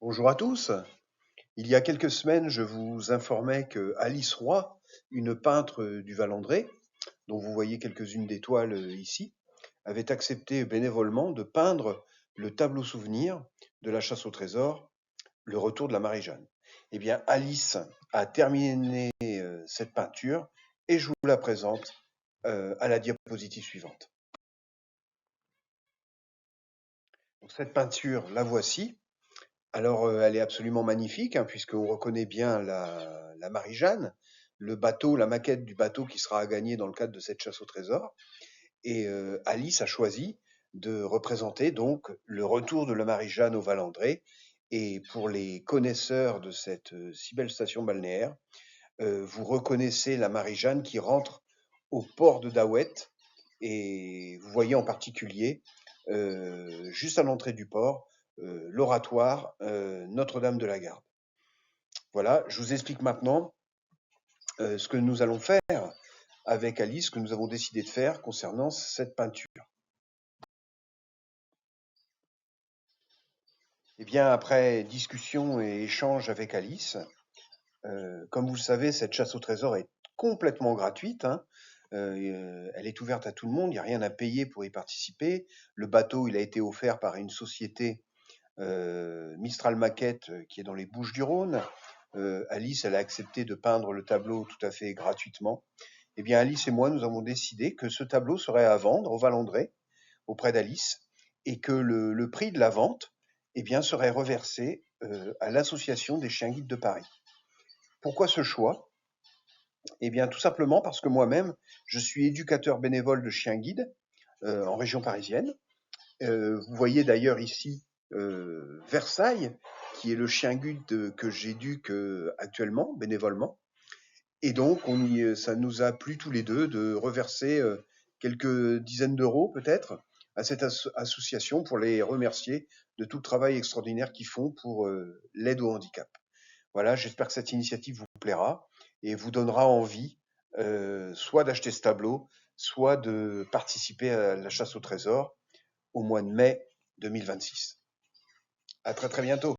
Bonjour à tous. Il y a quelques semaines, je vous informais que Alice Roy, une peintre du Val-André, dont vous voyez quelques-unes des toiles ici, avait accepté bénévolement de peindre le tableau souvenir de la chasse au trésor, le retour de la Marie-Jeanne. Eh bien, Alice a terminé cette peinture et je vous la présente à la diapositive suivante. Donc, cette peinture, la voici. Alors, elle est absolument magnifique, hein, puisqu'on reconnaît bien la Marie-Jeanne, le bateau, la maquette du bateau qui sera à gagner dans le cadre de cette chasse au trésor. Et Alice a choisi de représenter donc le retour de la Marie-Jeanne au Val-André. Et pour les connaisseurs de cette si belle station balnéaire, vous reconnaissez la Marie-Jeanne qui rentre au port de Daouette. Et vous voyez en particulier, juste à l'entrée du port, l'oratoire Notre-Dame de la Garde. Voilà, je vous explique maintenant ce que nous allons faire avec Alice, ce que nous avons décidé de faire concernant cette peinture. Eh bien, après discussion et échange avec Alice, comme vous le savez, cette chasse au trésor est complètement gratuite, hein. Elle est ouverte à tout le monde, il n'y a rien à payer pour y participer. Le bateau, il a été offert par une société Mistral Maquette qui est dans les Bouches-du-Rhône. Alice, elle a accepté de peindre le tableau tout à fait gratuitement. Eh bien, Alice et moi, nous avons décidé que ce tableau serait à vendre au Val-André, auprès d'Alice, et que le prix de la vente eh bien, serait reversé à l'Association des chiens guides de Paris. Pourquoi ce choix? Eh bien, tout simplement parce que moi-même, je suis éducateur bénévole de chiens guides en région parisienne. Vous voyez d'ailleurs ici Versailles, qui est le chien guide que j'éduque actuellement, bénévolement. Et donc, ça nous a plu tous les deux de reverser quelques dizaines d'euros peut-être à cette association pour les remercier de tout le travail extraordinaire qu'ils font pour l'aide au handicap. Voilà, j'espère que cette initiative vous plaira et vous donnera envie soit d'acheter ce tableau, soit de participer à la chasse au trésor au mois de mai 2026. À très très bientôt.